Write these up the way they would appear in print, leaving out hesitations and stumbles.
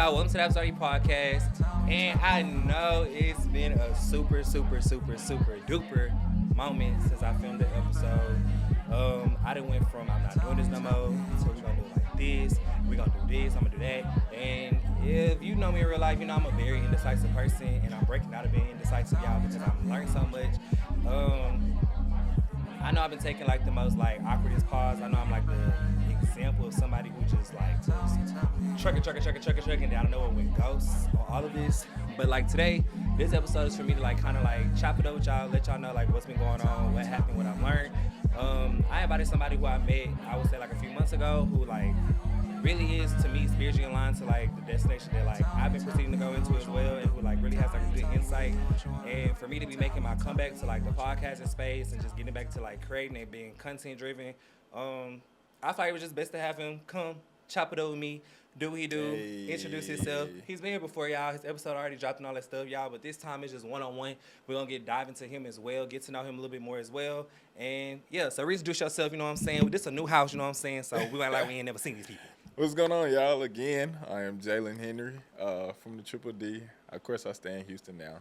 y'all? Welcome to the Zarty podcast. And I know it's been a super duper moment since I filmed the episode. I done went from I'm not doing this no more to we're gonna do it like this. We're gonna do this. I'm gonna do that. And if you know me in real life, you know I'm a very indecisive person, and I'm breaking out of being indecisive, y'all, because I'm learning so much. I know I've been taking like the most like awkwardest pause. I know I'm like the example of somebody who just like trucking, and I don't know what went ghosts on all of this. But like today, this episode is for me to like kind of like chop it up with y'all, let y'all know like what's been going on, what happened, what I've learned. I invited somebody who I met, I would say like a few months ago, who like really is to me spiritually aligned to like the destination that like I've been proceeding to go into as well, and who like really has like a good insight. And for me to be making my comeback to like the podcasting space and just getting back to like creating and being content driven, I thought it was just best to have him come chop it up with me, do what he do, introduce himself. He's been here before, y'all. His episode already dropped and all that stuff, y'all. But this time it's just one-on-one. We're going to dive into him as well, get to know him a little bit more as well. And, yeah, so reintroduce yourself, you know what I'm saying? This is a new house, you know what I'm saying? So we like we ain't never seen these people. What's going on, y'all? Again, I am Jalen Henry from the Triple D. Of course, I stay in Houston now.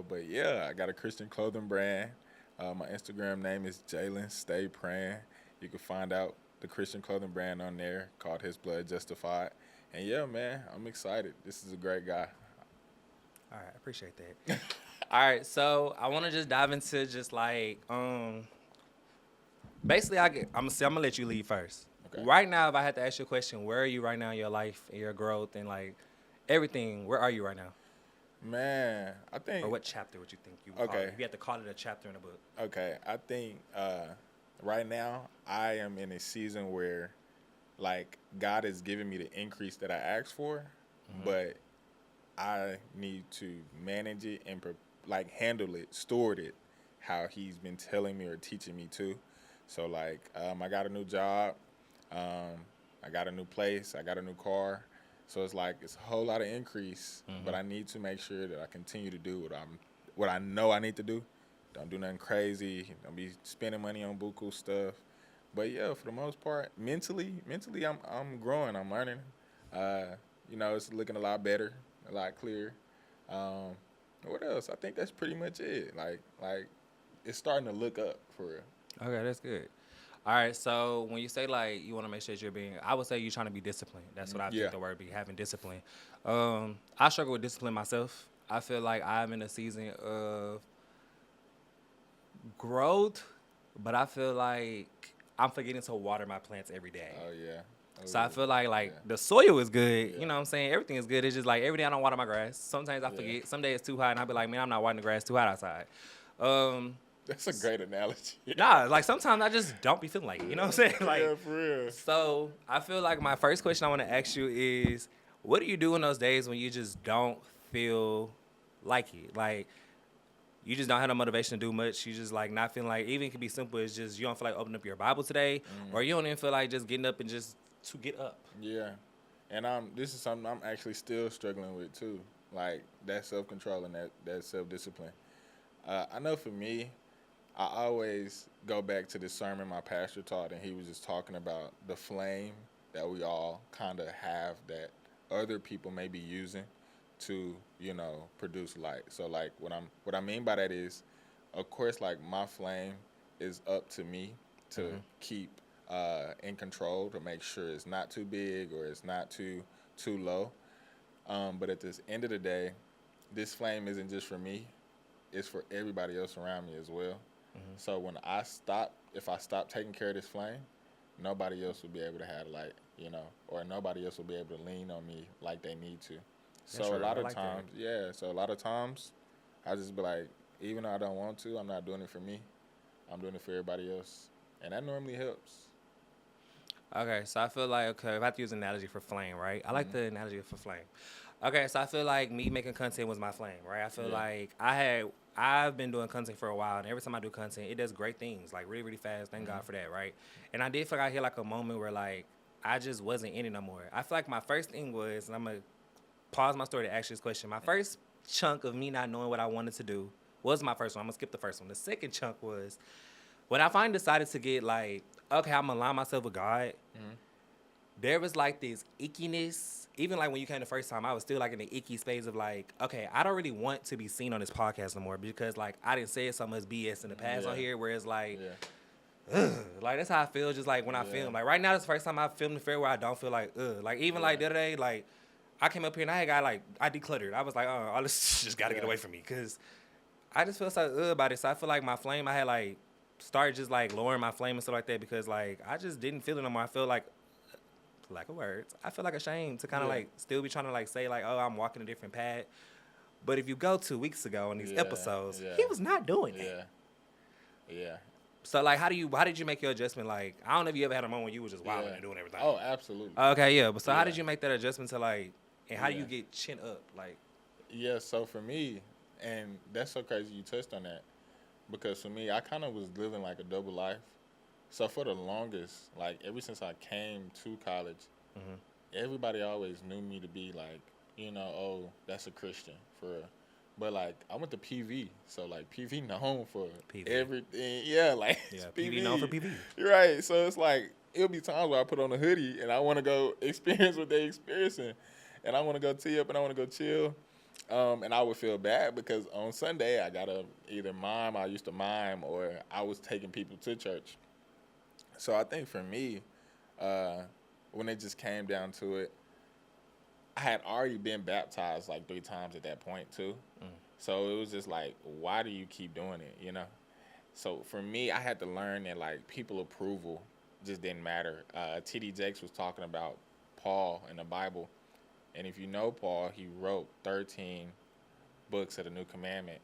But, yeah, I got a Christian clothing brand. My Instagram name is Jalen Stay Praying. You can find out the Christian clothing brand on there called His Blood Justified. And, yeah, man, I'm excited. This is a great guy. All right, I appreciate that. All right, so I want to just dive into just like basically I'm going to let you lead first. Okay. Right now, if I had to ask you a question, where are you right now in your life, in your growth, and like everything, where are you right now? Man, I think... Or what chapter would you think you would call it? If you had to call it a chapter in a book. Okay, I think right now I am in a season where, like, God is giving me the increase that I asked for, but I need to manage it and, like, handle it, steward it, how He's been telling me or teaching me to. So, like, I got a new job. I got a new place. I got a new car. So it's like it's a whole lot of increase, but I need to make sure that I continue to do what I know I need to do. Don't do nothing crazy. Don't be spending money on buku stuff. But yeah, for the most part, mentally, I'm growing. I'm learning. It's looking a lot better, a lot clearer. What else? I think that's pretty much it. Like it's starting to look up for real. Okay, that's good. All right, so when you say, like, you want to make sure that you're I would say you're trying to be disciplined. That's what I think the word be, having discipline. I struggle with discipline myself. I feel like I'm in a season of growth, but I feel like I'm forgetting to water my plants every day. Oh, yeah. So I feel like the soil is good. You know what I'm saying? Everything is good. It's just like every day I don't water my grass. Sometimes I forget. Some days it's too hot, and I'll be like, man, I'm not watering the grass. Too hot outside. That's a great analogy. Nah, like sometimes I just don't be feeling like it. You know what I'm saying? Like, yeah, for real. So I feel like my first question I want to ask you is, what do you do in those days when you just don't feel like it? Like, you just don't have no motivation to do much. You just like not feeling like, even it can be simple as just you don't feel like opening up your Bible today, or you don't even feel like just getting up and just to get up. Yeah, and this is something I'm actually still struggling with too. Like that self-control and that self-discipline. I know for me, I always go back to the sermon my pastor taught, and he was just talking about the flame that we all kind of have that other people may be using to, produce light. So, like, what I mean by that is, of course, like, my flame is up to me to keep in control, to make sure it's not too big or it's not too low. But at the end of the day, this flame isn't just for me. It's for everybody else around me as well. So when if I stop taking care of this flame, nobody else will be able to have light, or nobody else will be able to lean on me like they need to. So a lot of times, I just be like, even though I don't want to, I'm not doing it for me. I'm doing it for everybody else. And that normally helps. Okay, so I feel like, if I have to use an analogy for flame, right? I like the analogy for flame. Okay, so I feel like me making content was my flame, right? I feel like I've been doing content for a while, and every time I do content, it does great things, like really, really fast. Thank God for that, right? And I did feel like I hit like a moment where like I just wasn't in it no more. I feel like my first thing was, and I'm gonna pause my story to ask you this question. My first chunk of me not knowing what I wanted to do was my first one. I'm gonna skip the first one. The second chunk was when I finally decided to get like, okay, I'm gonna align myself with God. There was like this ickiness even like when you came the first time, I was still like in the icky space of like, okay, I don't really want to be seen on this podcast no more because like I didn't say so much BS in the past on here. Whereas like, like that's how I feel. Just like when I film, like right now, it's the first time I filmed the fair where I don't feel like, like even like the other day, like I came up here and I got like I decluttered. I was like, oh, all this just got to get away from me because I just feel so about it. So I feel like my flame, I had like started just like lowering my flame and stuff like that because like I just didn't feel it no more. I feel like lack of words. I feel like ashamed to kind of like still be trying to like say like, oh, I'm walking a different path. But if you go 2 weeks ago in these episodes, he was not doing that. Yeah. So like, how did you make your adjustment? Like, I don't know if you ever had a moment when you was just wilding and doing everything. Oh, absolutely. Okay, yeah. But so how did you make that adjustment to like, and how do you get chin up? Like, yeah. So for me, and that's so crazy you touched on that, because for me, I kind of was living like a double life. So for the longest, like ever since I came to college, everybody always knew me to be like, you know, oh, that's a Christian for real. But like I went to PV, so like PV known for everything. Yeah, like PV known for PV. Right. So it's like it'll be times where I put on a hoodie and I want to go experience what they experiencing, and I want to go tee up and I want to go chill. And I would feel bad because on Sunday I gotta either mime. I used to mime, or I was taking people to church. So I think for me, when it just came down to it, I had already been baptized like 3 times at that point too. So it was just like, why do you keep doing it, you know? So for me, I had to learn that like people approval just didn't matter. T.D. Jakes was talking about Paul in the Bible. And if you know Paul, he wrote 13 books of the New Commandment.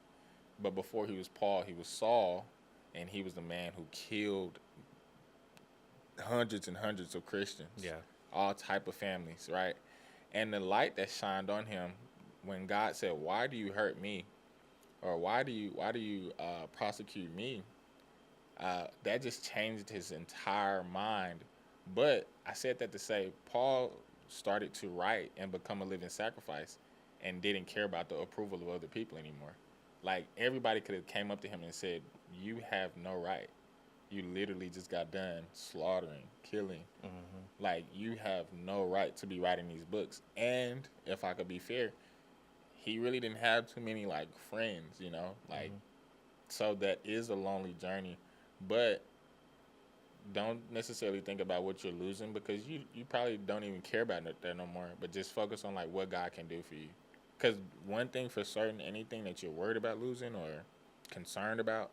But before he was Paul, he was Saul, and he was the man who killed hundreds and hundreds of Christians. Yeah. All type of families, right? And the light that shined on him when God said, "Why do you hurt me?" or "Why do you prosecute me?" That just changed his entire mind. But I said that to say Paul started to write and become a living sacrifice and didn't care about the approval of other people anymore. Like everybody could have came up to him and said, "You have no right. You literally just got done slaughtering, killing. Like, you have no right to be writing these books." And if I could be fair, he really didn't have too many, like, friends, you know? Like, so that is a lonely journey. But don't necessarily think about what you're losing because you probably don't even care about that no more. But just focus on, like, what God can do for you. Because one thing for certain, anything that you're worried about losing or concerned about,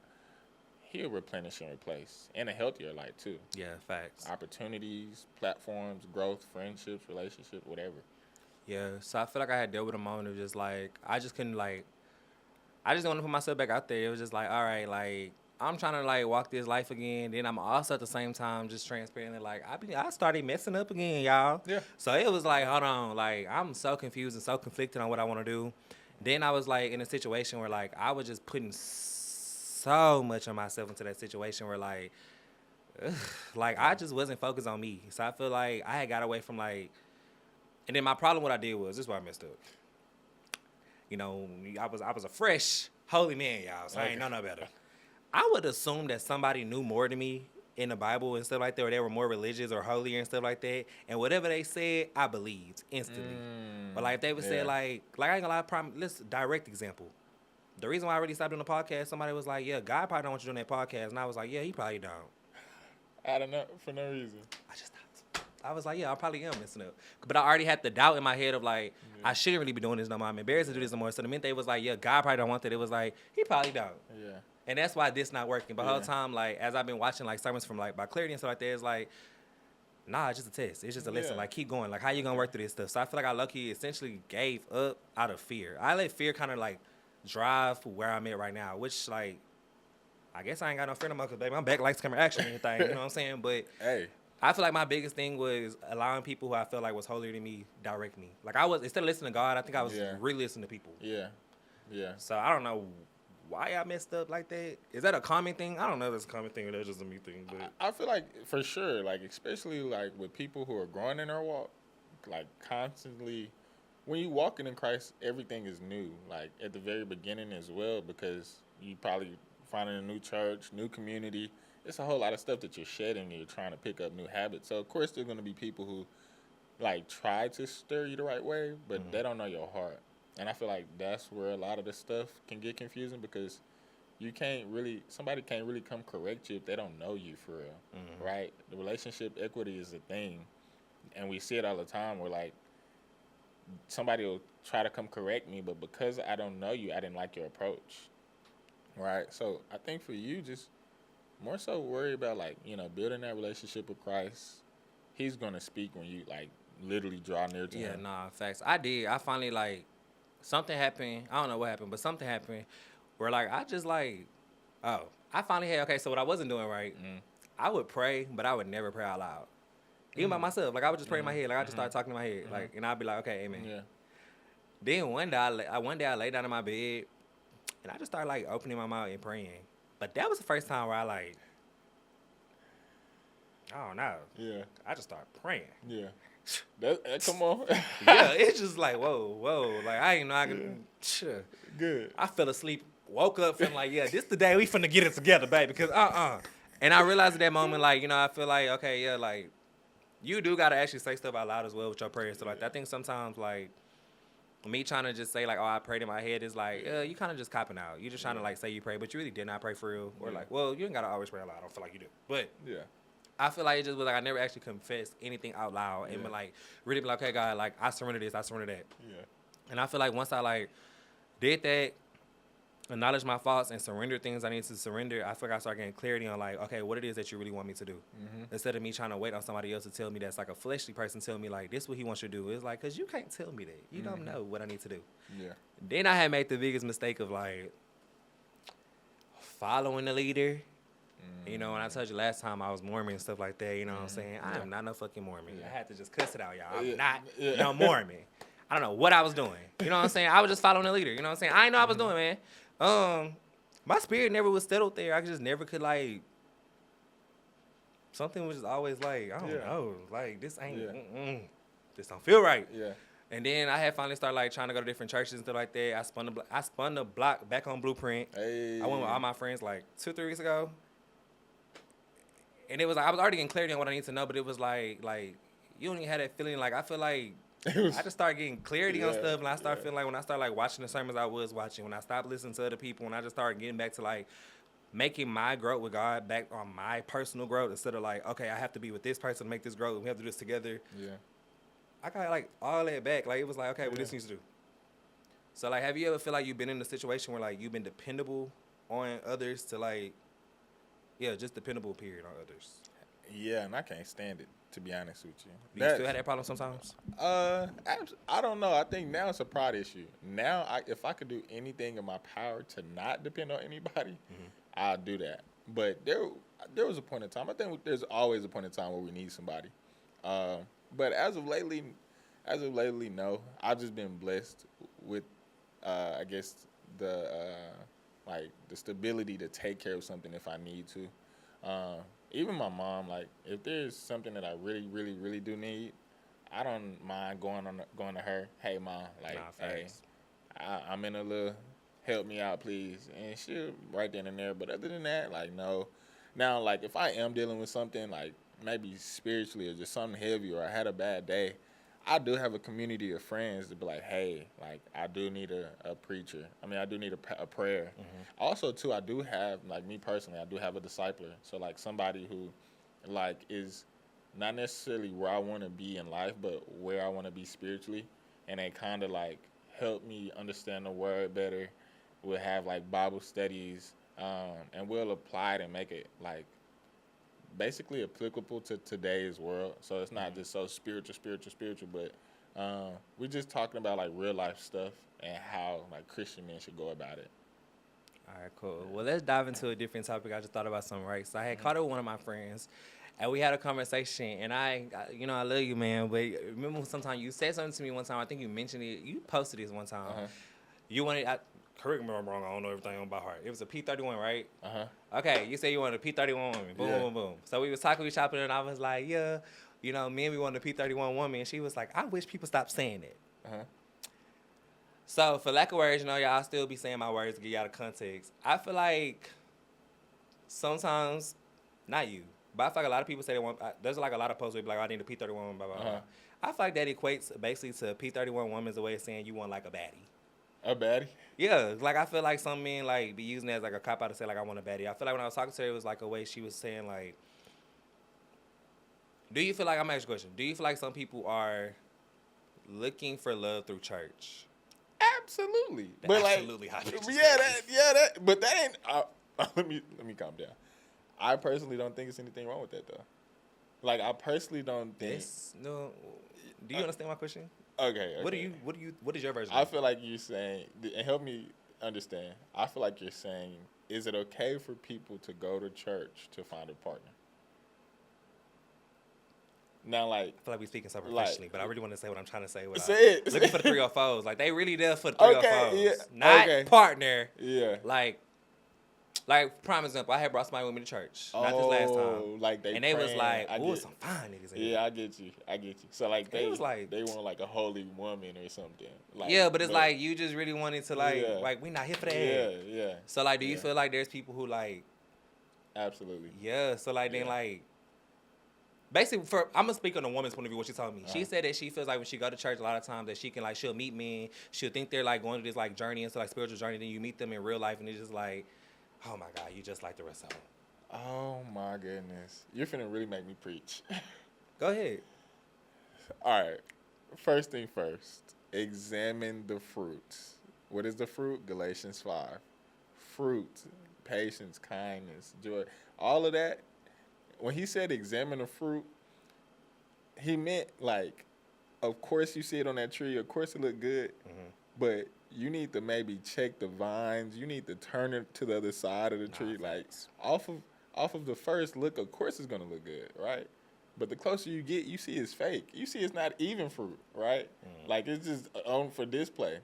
He'll replenish and replace in a healthier light too. Yeah, facts. Opportunities, platforms, growth, friendships, relationships, whatever. Yeah, so I feel like I had dealt with a moment of just like I just couldn't like I just didn't want to put myself back out there. It was just like, all right, like I'm trying to like walk this life again. Then I'm also at the same time just transparently like I started messing up again, y'all. Yeah. So it was like, hold on, like I'm so confused and so conflicted on what I want to do. Then I was like in a situation where like I was just putting so much of myself into that situation where like I just wasn't focused on me. So I feel like I had got away from like, and then my problem what I did was, this is why I messed up. You know, I was a fresh holy man, y'all, so I ain't know no better. I would assume that somebody knew more than me in the Bible and stuff like that, or they were more religious or holier and stuff like that. And whatever they said, I believed instantly. But like if they would say like I ain't gonna lie, let's direct example. The reason why I really stopped doing the podcast, somebody was like, yeah, God probably don't want you doing that podcast. And I was like, yeah, he probably don't. I don't know, for no reason. I just stopped. I was like, yeah, I probably am messing up. But I already had the doubt in my head of like, I shouldn't really be doing this no more. I'm embarrassed to do this no more. So the minute they was like, yeah, God probably don't want that, it was like, he probably don't. Yeah. And that's why this not working. But the whole time, like, as I've been watching like sermons from like by Clarity and stuff like that, it's like, nah, it's just a test. It's just a lesson. Like, keep going. Like, how you gonna work through this stuff? So I feel like I lucky essentially gave up out of fear. I let fear kind of like drive where I'm at right now, which like I guess I ain't got no fear no more because baby, I'm back lights, camera, action and everything. You know what I'm saying? But hey, I feel like my biggest thing was allowing people who I felt like was holier than me direct me. Like I was instead of listening to God, I think I was really listening to people. Yeah. So I don't know why I messed up like that. Is that a common thing? I don't know if it's a common thing or that's just a me thing. But I feel like for sure, like especially like with people who are growing in their walk, like constantly. When you walking in Christ, everything is new. Like at the very beginning as well, because you probably finding a new church, new community. It's a whole lot of stuff that you're shedding. And you're trying to pick up new habits. So of course, there's going to be people who like try to steer you the right way, but they don't know your heart. And I feel like that's where a lot of the stuff can get confusing because somebody can't really come correct you if they don't know you for real, right? The relationship equity is a thing, and we see it all the time where, like, somebody will try to come correct me, but because I don't know you, I didn't like your approach, right? So I think for you, just more so worry about, like, building that relationship with Christ. He's going to speak when you, like, literally draw near to him. Yeah, nah, facts. I finally, like, something happened. I don't know what happened, but something happened where, like, I just, like, I finally had, okay, so what I wasn't doing right, I would pray, but I would never pray out loud. Even by myself. Like, I would just pray in my head. Like, I just start talking in my head. Like, and I'd be like, okay, amen. Yeah. Then one day I lay down in my bed, and I just started, like, opening my mouth and praying. But that was the first time where I, like, I don't know. Yeah. I just started praying. Yeah. That come on. Yeah, it's just like, whoa. Like, I didn't know I could. Sure. Good. I fell asleep, woke up, feeling like, yeah, this the day we finna get it together, baby. Because, And I realized at that moment, like, I feel like, okay, yeah, like, you do got to actually say stuff out loud as well with your prayers. So, like, I think sometimes, like, me trying to just say, like, oh, I prayed in my head is like, you kind of just copping out. You just trying to, like, say you pray, but you really did not pray for real. Or, like, well, you ain't got to always pray out loud. I don't feel like you do. But Yeah. I feel like it just was like I never actually confessed anything out loud and been like, really be like, okay, God, like, I surrender this, I surrender that. Yeah. And I feel like once I, like, did that, acknowledge my faults and surrender things I need to surrender, I feel like I start getting clarity on, like, okay, what it is that you really want me to do. Instead of me trying to wait on somebody else to tell me that's like a fleshly person telling me, like, this is what he wants you to do. It's like, because you can't tell me that. You don't know what I need to do. Yeah. Then I had made the biggest mistake of, like, following the leader. When I told you last time I was Mormon and stuff like that, you know what I'm saying? I am not no fucking Mormon. I had to just cuss it out, y'all. I'm not no Mormon. I don't know what I was doing. You know what I'm saying? I was just following the leader. You know what I'm saying? I didn't know what I was doing, man. My spirit never was settled there. I just never could, like, something was just always like, I don't know. Like, this ain't, this don't feel right. Yeah. And then I had finally started, like, trying to go to different churches and stuff like that. I spun the block back on Blueprint. Hey. I went with all my friends, like, 2-3 weeks ago. And it was like, I was already getting clarity on what I need to know, but it was like you don't even have that feeling. Like, I feel like I just started getting clarity on stuff, and I started feeling like when I started, like, watching the sermons I was watching, when I stopped listening to other people, when I just started getting back to, like, making my growth with God back on my personal growth instead of, like, okay, I have to be with this person to make this growth, and we have to do this together. Yeah. I got, like, all that back. Like, it was like, okay, what this needs to do. So, like, have you ever feel like you've been in a situation where, like, you've been dependable on others to, like, just dependable period on others? Yeah, and I can't stand it, to be honest with you. Do you still have that problem sometimes? I don't know. I think now it's a pride issue. Now, if I could do anything in my power to not depend on anybody, I'll do that. But there was a point in time. I think there's always a point in time where we need somebody. But as of lately, no. I've just been blessed with, I guess, the stability to take care of something if I need to. Even my mom, like, if there's something that I really, really, really do need, I don't mind going to her. Hey, Mom, like, hey, I'm in a little, help me out, please. And she'll right then and there. But other than that, like, no. Now, like, if I am dealing with something, like, maybe spiritually or just something heavy or I had a bad day, I do have a community of friends to be like, hey, like, I do need a preacher. I mean, I do need a prayer. Also, too, I do have, like, me personally, I do have a discipler. So, like, somebody who, like, is not necessarily where I want to be in life, but where I want to be spiritually. And they kind of, like, help me understand the word better. We'll have, like, Bible studies, and we'll apply it and make it, like, basically applicable to today's world. So it's not just so spiritual, but we're just talking about, like, real life stuff and how, like, Christian men should go about it. All right, cool. Well, let's dive into a different topic. I just thought about something, right? So I had caught up with one of my friends, and we had a conversation, and I love you, man, but remember sometimes you said something to me one time, I think you mentioned it, you posted this one time. You wanted, correct me if I'm wrong, I don't know everything on by heart. It was a P31, right? Okay, you said you wanted a P31 woman. Boom, boom, boom. So we was talking, we shopping, and I was like, yeah, me and we wanted a P31 woman. And she was like, I wish people stopped saying that. So for lack of words, y'all still be saying my words to get y'all the context. I feel like sometimes, not you, But I feel like a lot of people say they want. There's like a lot of posts where be like, I need a P31 woman, blah blah blah. Uh-huh. I feel like that equates basically to P31 woman is a way of saying you want like a baddie. A baddie? Yeah, like I feel like some men like be using it as like a cop out to say like I want a baddie. I feel like when I was talking to her, it was like a way she was saying like, do you feel like I'm gonna ask you a question? Do you feel like some people are looking for love through church? Absolutely. But But absolutely hot. like, that. But that ain't. Let me calm down. I personally don't think it's anything wrong with that though. Like I personally don't think. This no. Do you understand my question? Okay. What is your version? I feel like you're saying, and help me understand. I feel like you're saying, is it okay for people to go to church to find a partner? Now, like, I feel like we speaking so professionally, but I really want to say what I'm trying to say. Say it. Looking for the 304s. Like, they really there for the 304s. Okay, yeah, Not okay. partner. Yeah. Like, prime example, I had brought somebody with me to church. Not this last time. Like they and they was praying. like, ooh, some fine niggas in here. Yeah, I get you. So, like, It was like- they want, like, a holy woman or something. Like, Yeah, but it's like, you just really wanted to, like, we not here for that. Yeah. So, like, do you Yeah. feel like there's people who, like, Absolutely. yeah, so, like, then, Yeah. like, basically, I'm gonna speak on a woman's point of view. What she told me, she Uh-huh. said that she feels like when she go to church, a lot of times that she can like she'll meet men, she'll think they're like going to this like journey into like spiritual journey. Then you meet them in real life, and it's just like, oh my god, you just like the rest of them. Oh, my goodness. You're finna really make me preach. Go ahead. All right. First thing first, examine the fruits. What is the fruit? Galatians 5. Fruit, patience, kindness, joy, all of that. When he said examine the fruit, he meant like, of course you see it on that tree, of course it look good, but you need to maybe check the vines. You need to turn it to the other side of the tree. Like off of the first look, of course it's gonna look good, right? But the closer you get, you see it's fake. You see it's not even fruit, right? Like it's just on for display.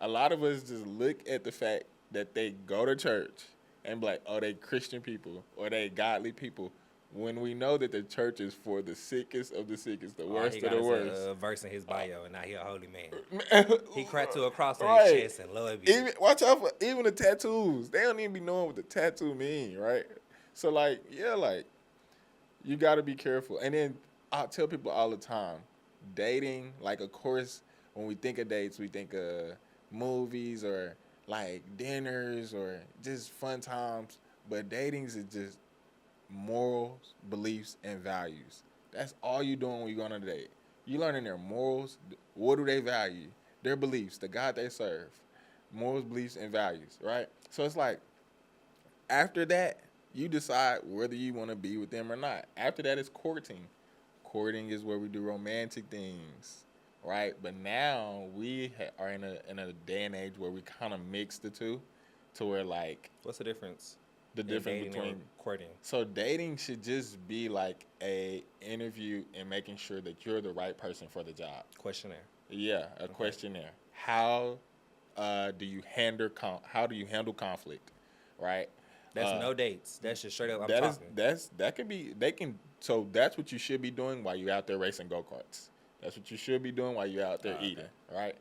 A lot of us just look at the fact that they go to church and be like, oh, they Christian people or they godly people. When we know that the church is for the sickest of the sickest, the worst he of got the worst. a verse in his bio, and now he a holy man. He cracked to a cross on Right. his chest and love you. Watch out for even the tattoos. They don't even be knowing what the tattoo mean, right? So like, yeah, like you got to be careful. And then I tell people all the time, dating, like of course, when we think of dates, we think of movies or like dinners or just fun times. But dating is just morals, beliefs, and values. That's all you doing when you go on a date. You learning their morals. What do they value? Their beliefs, the God they serve. Morals, beliefs, and values, right? So it's like, after that, you decide whether you want to be with them or not. After that is courting. Courting is where we do romantic things, right? But now we are in a day and age where we kind of mix the two to where like What's the difference? the difference Dating between and courting. So dating should just be like a interview and making sure that you're the right person for the job. Questionnaire. Yeah, a questionnaire. How do you handle conflict, right? That's no dates. That's just straight up. I'm That is talking. that could be so that's what you should be doing while you're out there racing go-karts. That's what you should be doing while you're out there eating, right?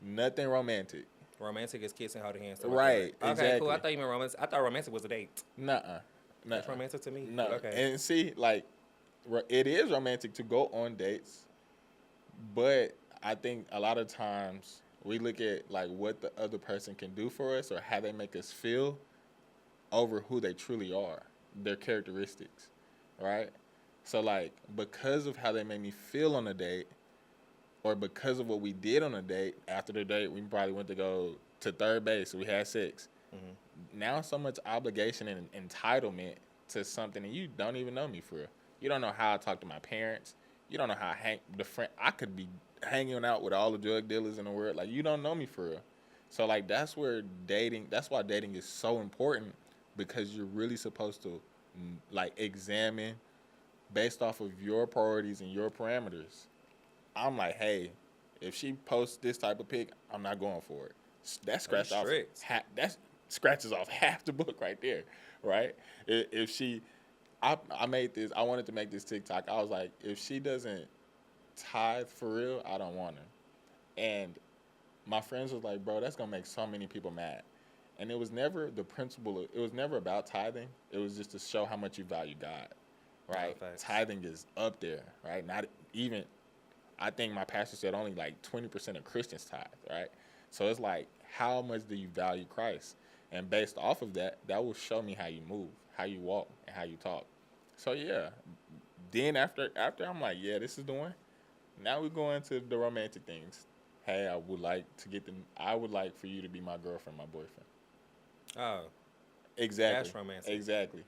Nothing romantic. Romantic is kissing, holding hands. Right, Okay, exactly. cool. I thought you meant romantic. I thought romantic was a date. Nuh-uh. That's romantic to me. No. Okay. And see, like, it is romantic to go on dates, but I think a lot of times we look at, like, what the other person can do for us or how they make us feel over who they truly are, their characteristics, right? So, like, because of how they made me feel on a date or because of what we did on a date, after the date, we probably went to go to third base, we had sex. Now so much obligation and entitlement to something, and you don't even know me for real. You don't know how I talk to my parents. You don't know how I could be hanging out with all the drug dealers in the world. Like, you don't know me for real. So, like, that's why dating is so important, because you're really supposed to, like, examine based off of your priorities and your parameters. I'm like, hey, if she posts this type of pic, I'm not going for it. That scratches off half the book right there, right? If she, I wanted to make this TikTok. I was like, if she doesn't tithe for real, I don't want her. And my friends was like, bro, that's gonna make so many people mad. And it was never the principle. It was never about tithing. It was just to show how much you value God, right? facts. Tithing is up there, right? Not even, I think my pastor said only like 20% of Christians tithe, right? So it's like, how much do you value Christ? And based off of that, that will show me how you move, how you walk, and how you talk. So yeah, then after I'm like, yeah, this is the one. Now we go into the romantic things. Hey, I would like for you to be my girlfriend, my boyfriend. Oh, Exactly. that's romantic. Exactly.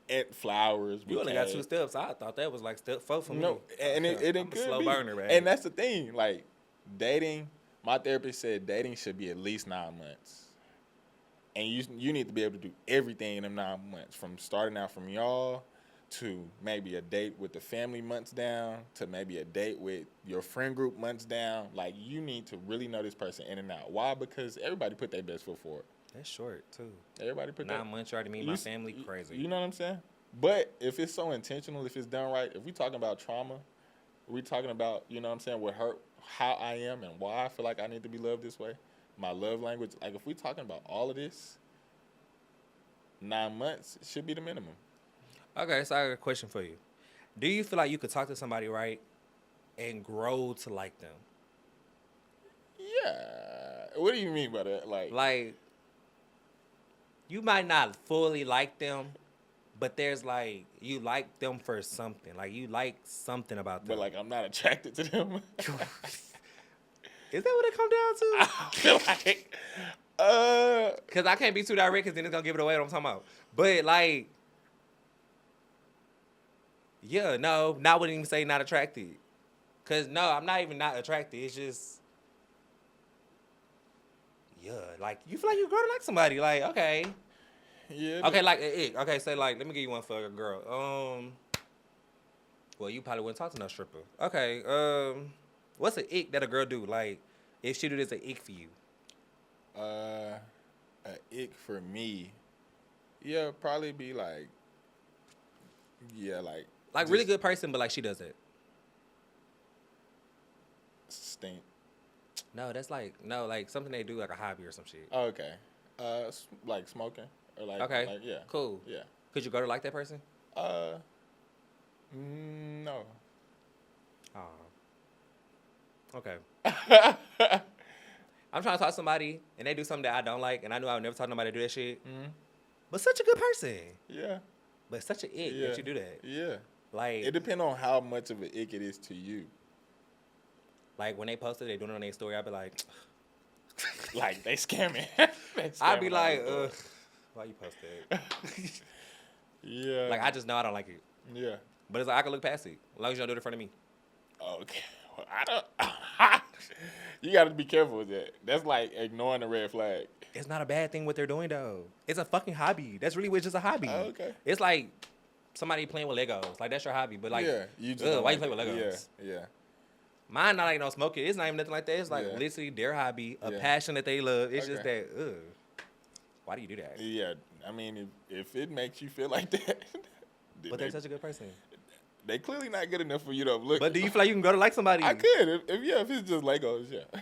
And flowers. You only got bouquet. 2 steps. I thought that was like step 4 for me. No, and it I'm a could slow be. burner, man. And that's the thing. Like dating, my therapist said dating should be at least 9 months. And you need to be able to do everything in them 9 months, from starting out from y'all to maybe a date with the family months down to maybe a date with your friend group months down. Like, you need to really know this person in and out. Why? Because everybody put their best foot forward. That's short too. Everybody put 9 months, you already meet my family. Crazy. You know what I'm saying? But if it's so intentional, if it's done right, if we talking about trauma, we talking about, you know what I'm saying, what hurt, how I am and why I feel like I need to be loved this way, my love language. Like, if we talking about all of this, 9 months should be the minimum. Okay, so I got a question for you. Do you feel like you could talk to somebody, right, and grow to like them? Yeah. What do you mean by that? Like, you might not fully like them, but there's like, you like them for something. Like, you like something about them. But like, I'm not attracted to them. Is that what it come down to? I feel like, Because I can't be too direct because then it's going to give it away what I'm talking about. But like, yeah, no, I wouldn't even say not attracted. Because no, I'm not even not attracted. It's just, yeah, like, you feel like you grow to like somebody. Like, okay. yeah. Okay, like, okay, say, like, let me give you one for a girl. Well, you probably wouldn't talk to no stripper. Okay, what's an ick that a girl do? Like, if she do this, an ick for you? A ick for me, yeah, probably be like, yeah, like really good person, but like she does it. stink. No, that's like something they do like a hobby or some shit. Oh, okay, like smoking or like, Okay, like, yeah, cool. yeah. Could you go to like that person? No. Oh. Okay. I'm trying to talk to somebody and they do something that I don't like, and I knew I would never talk to nobody to do that shit. Mm-hmm. But such a good person. Yeah. But such an ick Yeah. that you do that. Yeah. Like, It depends on how much of an ick it is to you. like when they posted, they doing it on their story. I'd be like, Like, they scamming. I'd be like, ugh, why you post that? Yeah. Like, I just know I don't like it. Yeah. But it's like I can look past it as long as you don't do it in front of me. Okay. Well, I don't. You got to be careful with that. That's like ignoring the red flag. It's not a bad thing what they're doing though. It's a fucking hobby. That's really what it's just a hobby. Oh, okay. It's like somebody playing with Legos. Like, that's your hobby. But like, yeah, you just ugh, don't why like you play with it. Legos? Yeah. Mine not like no smoking. It's not even nothing like that. It's like Yeah. literally their hobby, a Yeah. passion that they love. It's just Okay. that, why do you do that? Yeah. I mean, if it makes you feel like that, then But they're such a good person. they clearly not good enough for you to overlook. But do you feel like you can go to like somebody? I could if it's just Legos, yeah.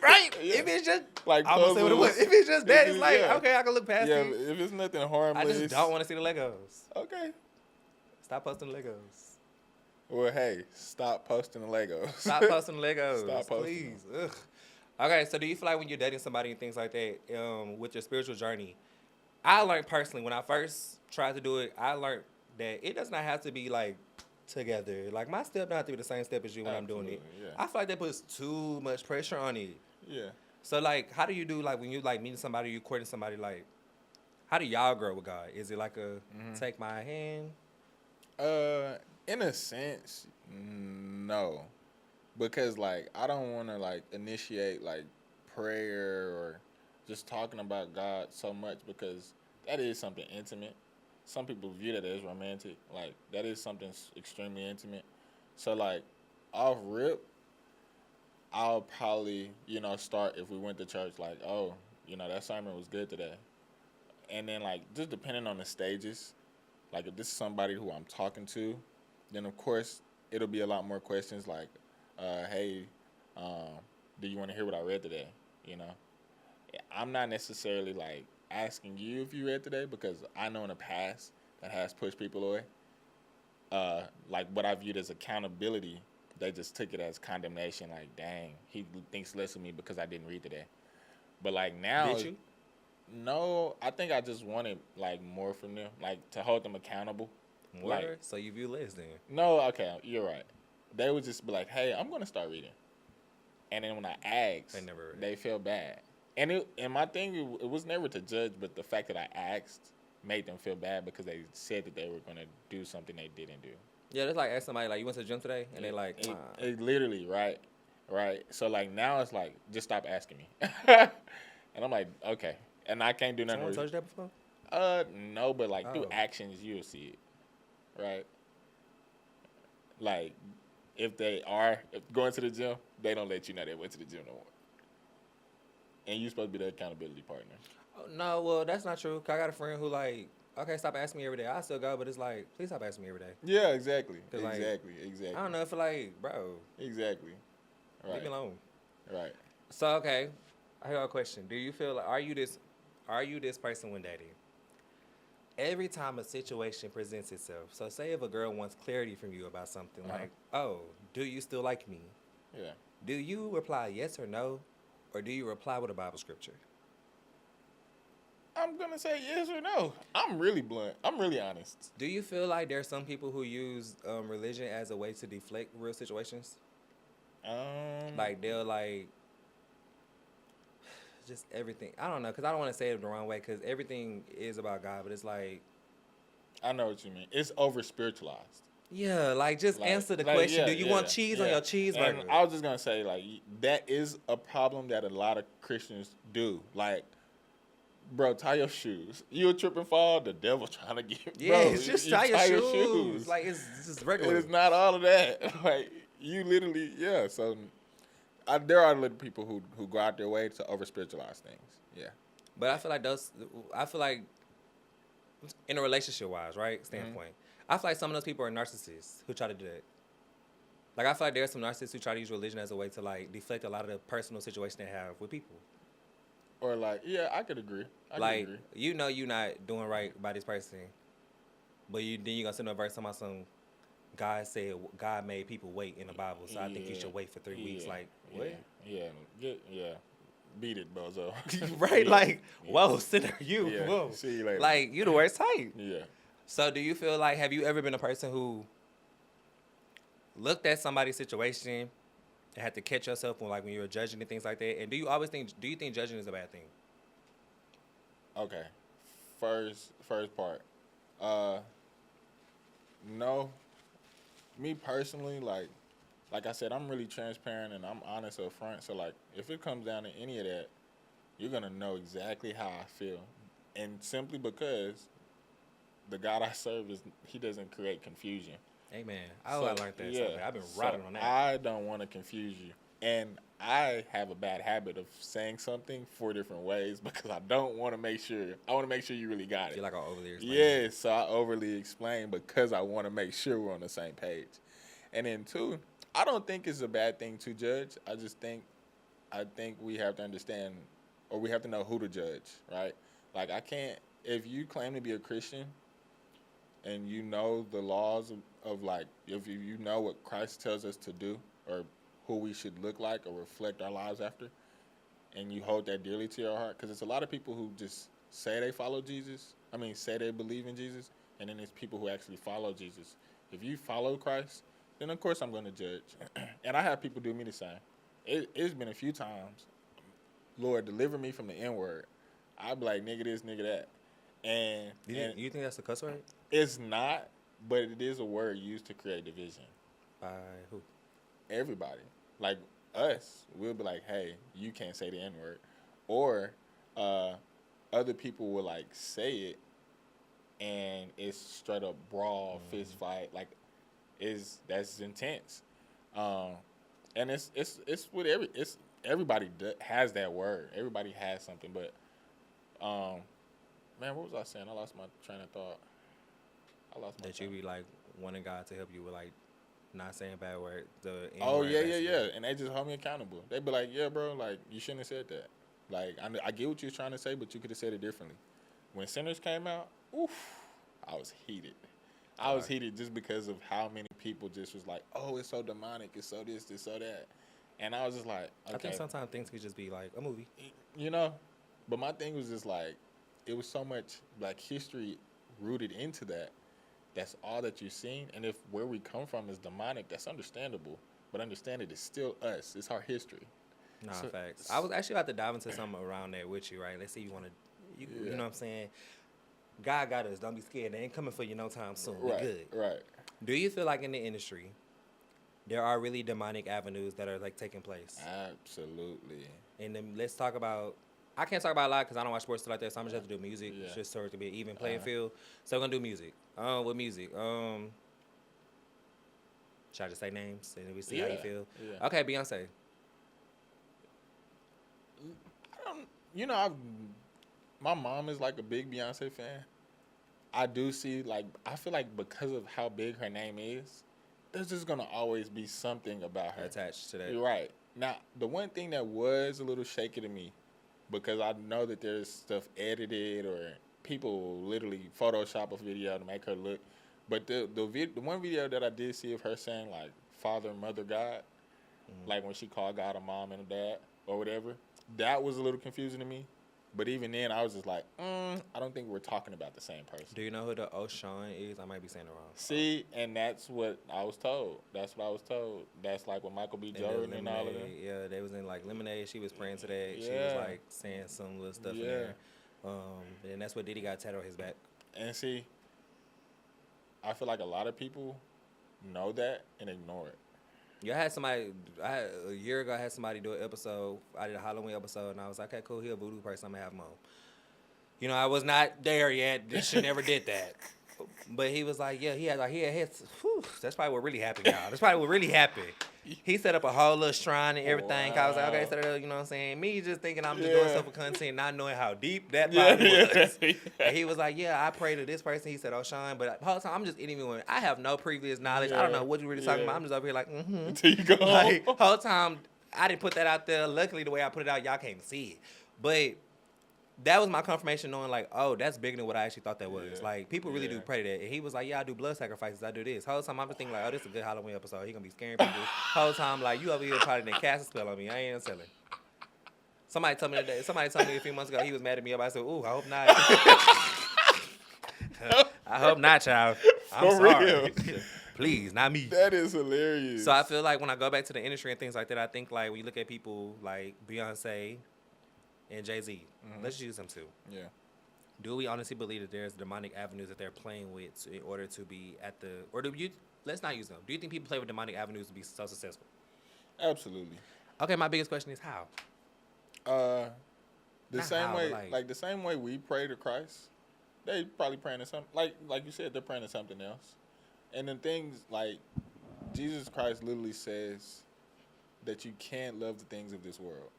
Right? Yeah. If it's just Like I'm gonna say what it was. puzzles. If it's just that, If it's it- like, yeah. okay, I can look past Yeah, it. if it's nothing harmless. I just don't want to see the Legos. Okay. Stop posting Legos. Well, hey, stop posting the Legos. Stop posting Legos. Stop posting Please. Ugh. Okay, so do you feel like when you're dating somebody and things like that, with your spiritual journey, I learned personally when I first tried to do it, I learned that it does not have to be like together. Like, my step don't have to be the same step as you when I'm doing it. Absolutely, yeah. I feel like that puts too much pressure on it. Yeah. So like, how do you do like when you like meeting somebody, you courting somebody, like, how do y'all grow with God? Is it like a take my hand? In a sense, no, because like I don't want to like initiate like prayer or just talking about God so much, because that is something intimate. Some people view that as romantic. Like, that is something extremely intimate. So like off rip, I'll probably, start if we went to church, like, oh, that sermon was good today. And then, like, just depending on the stages, like, if this is somebody who I'm talking to, then, of course, it'll be a lot more questions like, hey, do you want to hear what I read today? I'm not necessarily, like, asking you if you read today, because I know in the past that has pushed people away. like what I viewed as accountability, they just took it as condemnation. Like, dang, he thinks less of me because I didn't read today. But like now, Did you? no, I think I just wanted like more from them, like to hold them accountable. More? Like, So you view less then? no, okay, you're right. They would just be like, hey, I'm gonna start reading, and then when I asked, they feel bad. And my thing, it was never to judge, but the fact that I asked made them feel bad because they said that they were gonna do something they didn't do. Yeah, that's like ask somebody like, you went to the gym today, and they like, it literally right. So like now it's like, just stop asking me, and I'm like, okay, and I can't do nothing. Someone told you that before? No, but like through actions you'll see it, right? Like if they are going to the gym, they don't let you know they went to the gym no more, and you're supposed to be the accountability partner. Oh, no, well that's not true. 'Cause I got a friend who like, okay, stop asking me every day. I still go, but it's like, please stop asking me every day. Yeah, exactly. Like, Exactly. I don't know if like, bro. Exactly. Right. Leave me alone. Right. So okay, I got a question. Do you feel like are you this person when dating? Every time a situation presents itself. So say if a girl wants clarity from you about something, like, oh, do you still like me? Yeah. Do you reply yes or no, or do you reply with a Bible scripture? I'm gonna say yes or no. I'm really blunt. I'm really honest. Do you feel like there's some people who use religion as a way to deflect real situations? Like they'll like just everything. I don't know, because I don't want to say it the wrong way, because everything is about God, but it's like, I know what you mean. It's over spiritualized. Yeah, like just answer the question. Yeah, do you want cheese on your cheeseburger? And I was just gonna say, like, that is a problem that a lot of Christians do. Like, bro, tie your shoes. You a trip and fall, the devil trying to get you. Yeah, Bro, it's just tie your shoes. Like, it's just regular. It's not all of that. Like, you literally, yeah. So, there are little people who go out their way to over spiritualize things. Yeah. But I feel like in a relationship wise, right, standpoint, I feel like some of those people are narcissists who try to do that. Like, I feel like there's some narcissists who try to use religion as a way to, like, deflect a lot of the personal situation they have with people. Or, like, yeah, I could agree. I could agree. You know you're not doing right by this person, but then you're going to send a verse about some God said God made people wait in the Bible, so I think you should wait for 3 weeks. Like, what? Yeah. Beat it, bozo. Right? Like, whoa, sinner, you. Yeah. Whoa. See you later. Like, you the worst type. Yeah. So do you feel like, have you ever been a person who looked at somebody's situation and had to catch yourself when you were judging and things like that? And do you think judging is a bad thing? Okay. First part. No. Me personally, like I said, I'm really transparent and I'm honest up front. So, like, if it comes down to any of that, you're going to know exactly how I feel. And simply because the God I serve, he doesn't create confusion. Amen. I learned that. Yeah, I've been riding on that. I don't want to confuse you. And I have a bad habit of saying something 4 different ways because I want to make sure you really got it. You're like an overly explain. Yeah, so I overly explain because I want to make sure we're on the same page. And then 2, I don't think it's a bad thing to judge. I think we have to understand, or we have to know who to judge, right? Like, if you claim to be a Christian and you know the laws of like, if you know what Christ tells us to do or who we should look like or reflect our lives after, and you hold that dearly to your heart, because it's a lot of people who just say they follow Jesus, say they believe in Jesus, and then there's people who actually follow Jesus. If you follow Christ, then of course I'm going to judge. And I have people do me the same. It's been a few times, Lord, deliver me from the N-word. I'd be like, nigga this, nigga that. And you think that's a cuss word? It's not, but it is a word used to create division. By who? Everybody. Like us, we'll be like, hey, you can't say the N-word. Or other people will like say it and it's straight up brawl, fist fight. Like, that's intense. And it's with everybody has that word. Everybody has something, but man, what was I saying? I lost my train of thought. That you be like wanting God to help you with like not saying bad words. Oh yeah. And they just hold me accountable. They be like, yeah, bro, like you shouldn't have said that. Like I get what you was trying to say, but you could have said it differently. When Sinners came out, oof, I was heated. I was heated just because of how many people just was like, oh, it's so demonic, it's so this, it's so that. And I was just like, okay. I think sometimes things could just be like a movie. You know? But my thing was just like, it was so much Black history rooted into that. That's all that you're seeing. And if where we come from is demonic, that's understandable. But understand it is still us. It's our history. Nah, facts. I was actually about to dive into something around that with you, right? Let's see if you want to, you know what I'm saying? God got us. Don't be scared. They ain't coming for you no time soon. Right, We good. right. Do you feel like in the industry, there are really demonic avenues that are like taking place? Absolutely. And then let's talk about. I can't talk about a lot because I don't watch sports like that, so I'm just have to do music. Yeah. It's just so it can be an even playing field. So we're gonna do music. With music. Should I just say names and then we see how you feel? Yeah. Okay, Beyonce. You know, my mom is like a big Beyonce fan. I do see, like, I feel like because of how big her name is, there's just going to always be something about her. Attached to that. You're right. Now, the one thing that was a little shaky to me, because I know that there's stuff edited or people will literally Photoshop a video to make her look. But the one video that I did see of her saying, like, Father, Mother, God, like when she called God a mom and a dad or whatever, that was a little confusing to me. But even then, I was just like, I don't think we're talking about the same person. Do you know who the Ocean is? I might be saying it wrong. See, and that's what I was told. That's what I was told. That's like with Michael B. Jordan and all of them. Yeah, they was in like Lemonade. She was praying to that. Yeah. She was like saying some little stuff in there. And that's what Diddy got tattooed on his back. And see, I feel like a lot of people know that and ignore it. Yeah, a year ago, I had somebody do an episode. I did a Halloween episode, and I was like, okay, cool, he a voodoo person. I'm going to have him on. You know, I was not there yet. This shit never did that. But he was like, yeah, he had that's probably what really happened, y'all. That's probably what really happened. He set up a whole little shrine and everything. Wow. I was like, okay, so you know what I'm saying? Me just thinking I'm just doing stuff for content, not knowing how deep that probably was. And he was like, yeah, I pray to this person. He said, oh, Sean. But the whole time, I'm just interviewing. I have no previous knowledge. I don't know what you really talking about. I'm just over here like, Until you go like, whole time, I didn't put that out there. Luckily, the way I put it out, y'all can't even see it. But that was my confirmation knowing like, oh, that's bigger than what I actually thought that was. Yeah. Like, people really do pray to that. And he was like, yeah, I do blood sacrifices. I do this. Whole time I'm just thinking like, oh, this is a good Halloween episode. He gonna be scaring people. Whole time like, you over here probably done cast a spell on me. I ain't telling. Somebody told me a few months ago he was mad at me. I said, ooh, I hope not. I hope not, child. I'm sorry. Real. Please, not me. That is hilarious. So I feel like when I go back to the industry and things like that, I think like when you look at people like Beyonce and Jay-Z, let's use them too. Yeah. Do we honestly believe that there's demonic avenues that they're playing with in order to be at the, or do you, let's not use them. Do you think people play with demonic avenues to be so successful? Absolutely. Okay, my biggest question is how? The same way we pray to Christ, they probably praying to something, like you said, they're praying to something else. And then things like Jesus Christ literally says that you can't love the things of this world.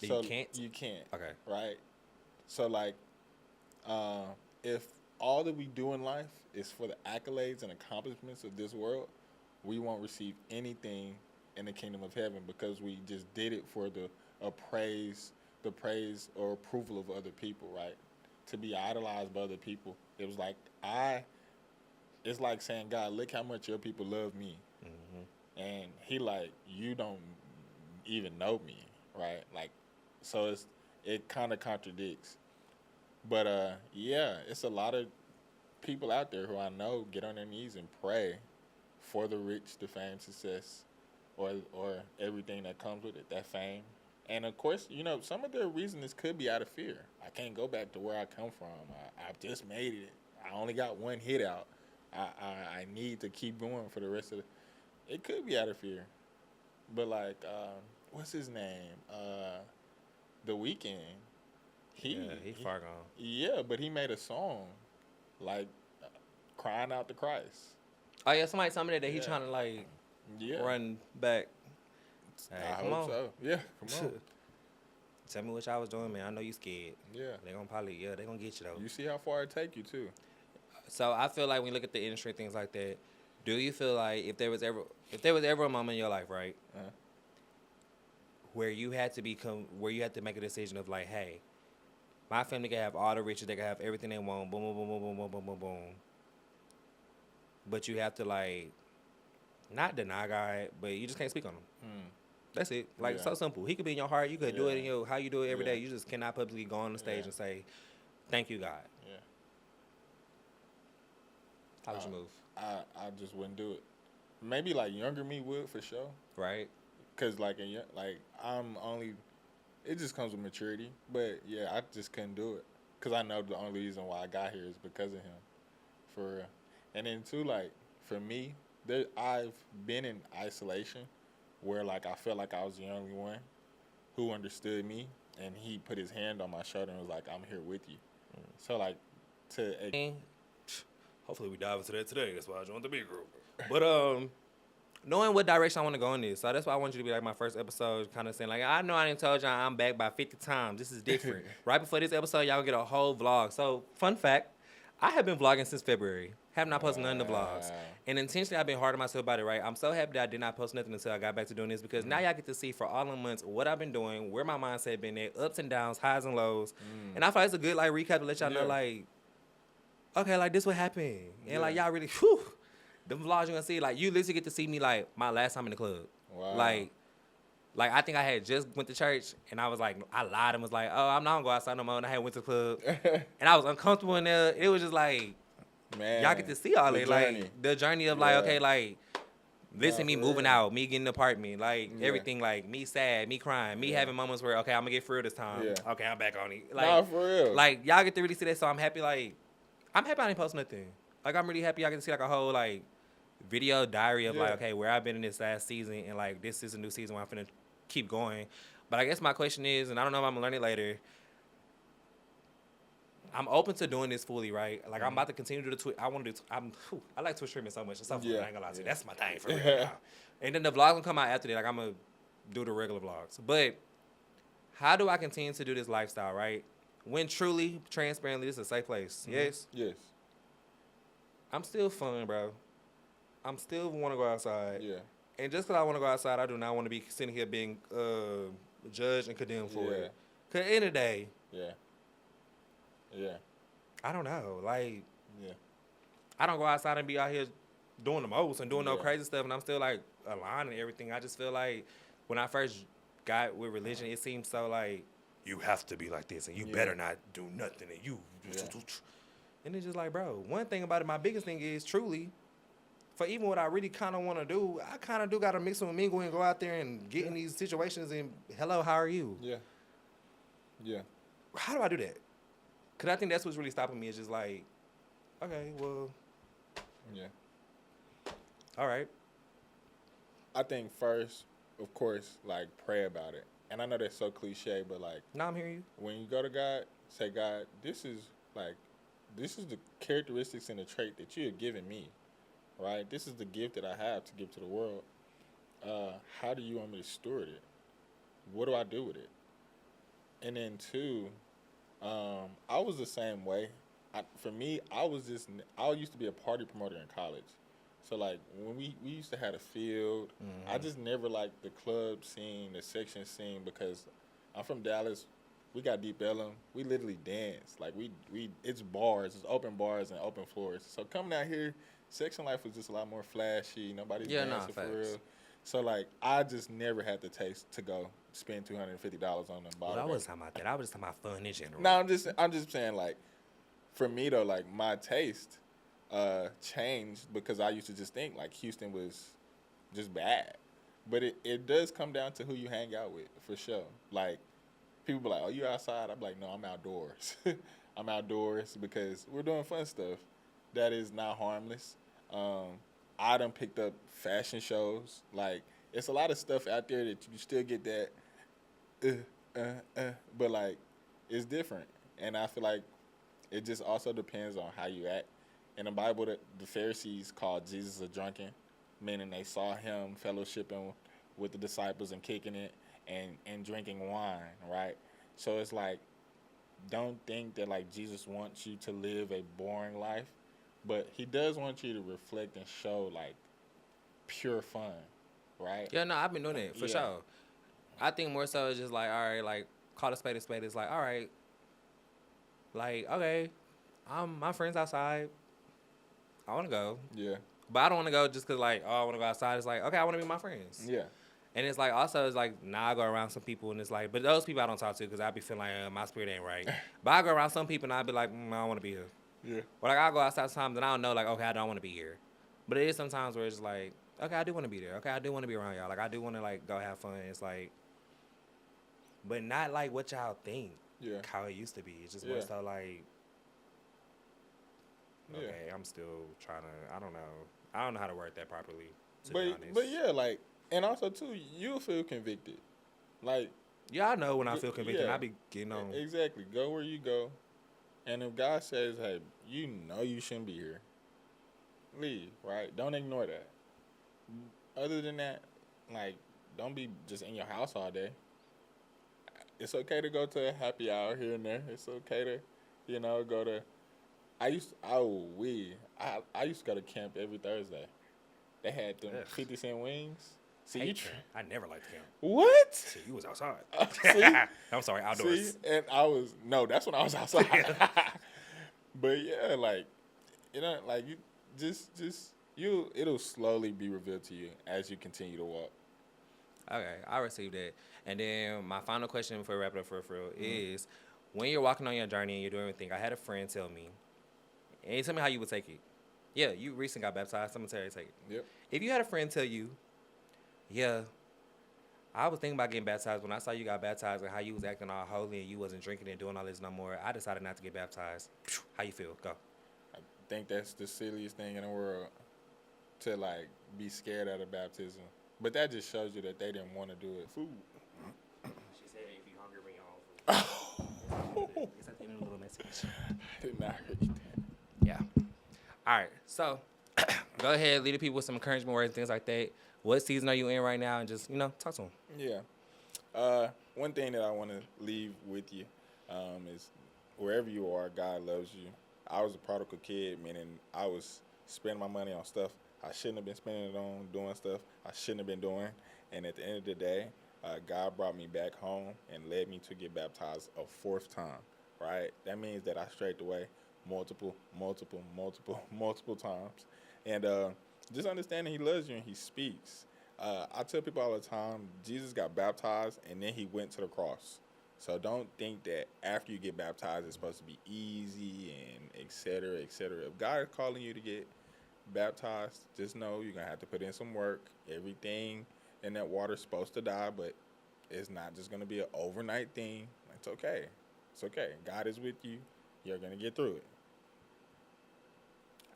So you can't? You can't. Okay. Right? So, like, if all that we do in life is for the accolades and accomplishments of this world, we won't receive anything in the kingdom of heaven because we just did it for the praise or approval of other people, right? To be idolized by other people. It was like, it's like saying, God, look how much your people love me. Mm-hmm. And he like, you don't even know me, right? Like, so it kind of contradicts. But, yeah, it's a lot of people out there who I know get on their knees and pray for the rich, the fame, success, or everything that comes with it, that fame. And, of course, you know, some of their reasons could be out of fear. I can't go back to where I come from. I've just made it. I only got one hit out. I need to keep going for the rest of it could be out of fear. But, like, what's his name? The Weeknd. He's far gone. Yeah, but he made a song, like, crying out to Christ. Oh, yeah, somebody told me that he trying to, like, run back. Hey, I hope so. Yeah, come on. Tell me what y'all was doing, man. I know you scared. Yeah. They gonna get you, though. You see how far it take you, too. So I feel like when you look at the industry, things like that, do you feel like if there was ever a moment in your life, right, where you had to make a decision of like, hey, my family can have all the riches, they can have everything they want, boom, boom, boom, boom, boom, boom, boom, boom, boom, but you have to like not deny God, but you just can't speak on him. That's it. Like so simple. He could be in your heart. You could do it in your how you do it every day. You just cannot publicly go on the stage and say, "Thank you, God." Yeah. How would you move? I just wouldn't do it. Maybe like younger me would for sure. Right. Cause like I'm only, it just comes with maturity. But yeah, I just couldn't do it. Cause I know the only reason why I got here is because of him, for real. And then too, like for me, I've been in isolation, where like I felt like I was the only one who understood me, and he put his hand on my shoulder and was like, "I'm here with you." So like hopefully we dive into that today. That's why I joined the big group. But knowing what direction I want to go in this, so that's why I want you to be like my first episode, kind of saying like, I know I didn't told y'all I'm back by 50 times. This is different. Right before this episode, y'all get a whole vlog. So fun fact, I have been vlogging since February. Have not posted none of the vlogs. And intentionally, I've been hard on myself about it, right? I'm so happy that I did not post nothing until I got back to doing this, because now y'all get to see for all the months what I've been doing, where my mindset been at, ups and downs, highs and lows. And I feel like it's a good like recap to let y'all know like, okay, like this what happened. And like y'all really, whew, the vlogs you're gonna see, like you literally get to see me like my last time in the club. Wow. Like I think I had just went to church and I was like, I lied and was like, oh, I'm not gonna go outside no more. And I had went to the club and I was uncomfortable in there. It was just like, man, y'all get to see all that, like the journey of like, okay, like listen, me moving out, me getting an apartment, like everything, like me sad, me crying, me having moments where, okay, I'm gonna get through this time. Okay, I'm back on it. Like, for real. Like y'all get to really see that, so I'm happy. Like, I'm happy I didn't post nothing. Like, I'm really happy y'all get to see like a whole like video diary of like, okay, where I've been in this last season, and like this is a new season where I'm finna keep going. But I guess my question is, and I don't know if I'm gonna learn it later, I'm open to doing this fully, right? Like, I'm about to continue to do the Twitch. I want to do. I like Twitch streaming so much. It's something I ain't gonna lie to you. That's my thing for real now. And then the vlog gonna come out after that. Like, I'm gonna do the regular vlogs. But how do I continue to do this lifestyle, right? When truly, transparently, this is a safe place. Yes. Yes. I'm still fun, bro. I'm still want to go outside. Yeah. And just because I want to go outside, I do not want to be sitting here being judged and condemned for it. Because at the end of the day, I don't know. Like, I don't go outside and be out here doing the most and doing no crazy stuff, and I'm still, like, aligned and everything. I just feel like when I first got with religion, it seemed so, like, you have to be like this, and you better not do nothing, and you... And it's just like, bro, one thing about it, my biggest thing is, truly, for even what I really kind of want to do, I kind of do got to mix and mingle and go out there and get in these situations and, hello, how are you? Yeah. How do I do that? Because I think that's what's really stopping me, is just like, okay, well. All right. I think first, of course, like, pray about it. And I know that's so cliche, but like. No, I'm hearing you. When you go to God, say, God, this is the characteristics and the trait that you have given me, right? This is the gift that I have to give to the world. How do you want me to steward it? What do I do with it? And then two, I was the same way. For me, I used to be a party promoter in college. So, like, when we used to have a field, I just never liked the club scene, the section scene, because I'm from Dallas. We got Deep Ellum. We literally dance. Like, it's bars. It's open bars and open floors. So, coming out here, section life was just a lot more flashy. Nobody's dancing for real. So, like, I just never had the taste to go spend $250 on them bottles. Well, I wasn't talking about that. I was just talking about fun in general. No, I'm just saying, like, for me, though, like, my taste changed because I used to just think, like, Houston was just bad. But it does come down to who you hang out with, for sure. Like, people be like, oh, you outside? I'm like, no, I'm outdoors. I'm outdoors because we're doing fun stuff that is not harmless. I done picked up fashion shows. Like, it's a lot of stuff out there that you still get that, but, like, it's different. And I feel like it just also depends on how you act. In the Bible, the Pharisees called Jesus a drunken, meaning they saw him fellowshipping with the disciples and kicking it and drinking wine, right? So it's like, don't think that, like, Jesus wants you to live a boring life, but he does want you to reflect and show, like, pure fun, right? Yeah, no, I've been doing it, for sure. I think more so it's just like, all right, like, call a spade a spade. It's like, all right, like, okay, my friend's outside. I want to go. Yeah. But I don't want to go just because, like, oh, I want to go outside. It's like, okay, I want to be with my friends. Yeah. And it's like, also, it's like, now I go around some people and it's like, but those people I don't talk to because I be feeling like my spirit ain't right. But I go around some people and I be like, I don't want to be here. Yeah. Or like, I'll go outside sometimes and I don't know, like, okay, I don't want to be here. But it is sometimes where it's like, okay, I do want to be there. Okay, I do want to be around y'all. Like, I do want to, like, go have fun. It's like, but not like what y'all think. Yeah. How it used to be. It's just more so like, okay, I'm still trying to, I don't know how to word that properly, to be honest. But yeah, like, and also too, you'll feel convicted. Like, yeah, I know when I feel convicted, I be getting on. Exactly. Go where you go. And if God says, hey, you know you shouldn't be here, leave, right? Don't ignore that. Other than that, like, don't be just in your house all day. It's okay to go to a happy hour here and there. It's okay to, go to. I used to go to camp every Thursday. They had them 50-cent wings. See, I never liked camp. What? See, you was outside. See? I'm sorry, outdoors. See, and that's when I was outside. But yeah, like, like you it'll slowly be revealed to you as you continue to walk. Okay, I received that. And then my final question before we wrap it up for real is, when you're walking on your journey and you're doing everything, I had a friend tell me, and tell me how you would take it. Yeah, you recently got baptized. I'm going to tell you to take it. Yep. If you had a friend tell you, yeah, I was thinking about getting baptized. When I saw you got baptized and how you was acting all holy and you wasn't drinking and doing all this no more, I decided not to get baptized. How you feel? Go. I think that's the silliest thing in the world, to, like, be scared out of baptism. But that just shows you that they didn't want to do it. Food. She said if you hungry, bring your own food. It's at the end of the little message. I did not read that. Yeah. All right. So, go ahead, lead the people with some encouragement words and things like that. What season are you in right now? And just, talk to them. Yeah. One thing that I want to leave with you is wherever you are, God loves you. I was a prodigal kid, meaning I was spending my money on stuff I shouldn't have been spending it on, doing stuff I shouldn't have been doing. And at the end of the day, God brought me back home and led me to get baptized a fourth time, right? That means that I strayed away multiple times. And just understanding He loves you and He speaks. I tell people all the time, Jesus got baptized and then He went to the cross. So don't think that after you get baptized, it's supposed to be easy and et cetera, et cetera. If God is calling you to get baptized, just know you're going to have to put in some work. Everything in that water is supposed to die, but it's not just going to be an overnight thing. It's okay. It's okay. God is with you. You're going to get through it.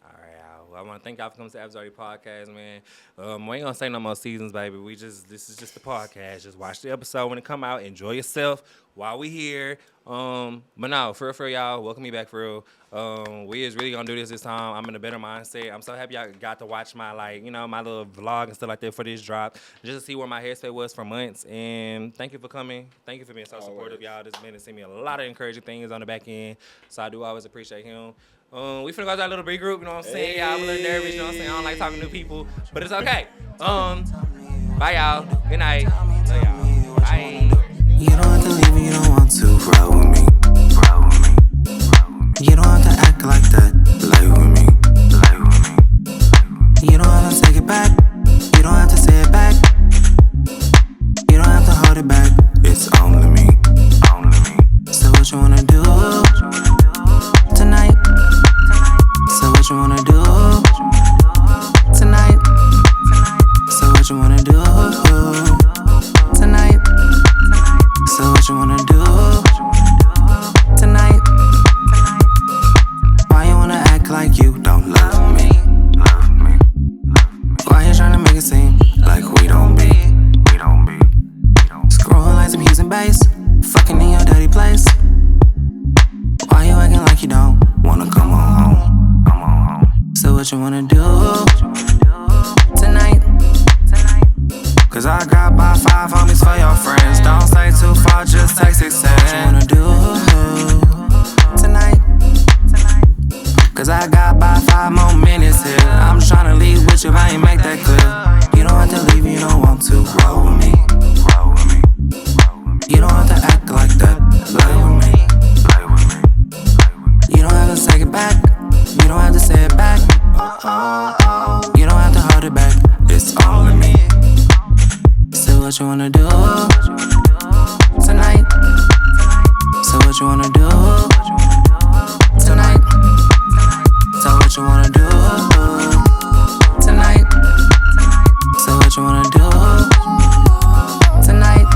All right, well, I want to thank y'all for coming to the Zarty podcast, man. We ain't gonna say no more seasons, baby. This is just the podcast. Just watch the episode when it come out. Enjoy yourself while we here. But no, for real, y'all, welcome me back for real. We is really gonna do this time. I'm in a better mindset. I'm so happy y'all got to watch my my little vlog and stuff like that for this drop, just to see where my headspace was for months. And thank you for coming. Thank you for being so supportive, y'all. This man has sent me a lot of encouraging things on the back end, so I do always appreciate him. We finna go to that little big group, you know what I'm saying? Y'all a little nervous, you know what I'm saying? I don't like talking to new people, but it's okay. Bye, y'all. Good night. Love y'all. Bye. You don't have to leave me, you don't want to ride with me. You don't have to act like that, lie with me. You don't have to take it back, you don't have to say it back. You don't have to hold it back, it's only me. So what you wanna do tonight? So what you wanna do tonight? So what you wanna do tonight? So what you wanna do tonight? Why you wanna act like you don't love me? Why you tryna make it seem like we don't be? Scrolling like some Hughes and bass, fucking in your dirty place. Why you acting like you don't wanna come on home? So what you wanna do tonight? Cause I got about 5 homies for your friends. Don't stay too far, just text it. What you wanna do tonight? Cause I got about 5 more minutes here. I'm tryna leave with you, I ain't make that clear. You don't have to leave, you don't want to roll with me. You don't have to act like that, lie with me. You don't have to take it back, you don't have to say it back. You what you wanna do tonight? So what you wanna do tonight? So what you wanna do tonight? So what you wanna do tonight?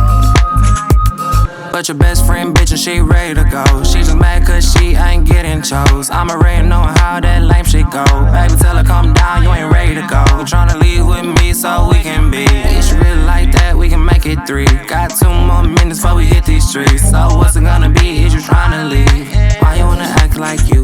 But your best friend bitch and she ready to go. She just mad cause she ain't getting chose. I'm already knowing how that lame shit go. Baby, tell her calm down, you ain't ready to go. You tryna leave with me so we can be. If you really like that, we can make it 3. Got 2 more minutes before we hit these streets. So what's it gonna be? Is you tryna leave? Why you wanna act like you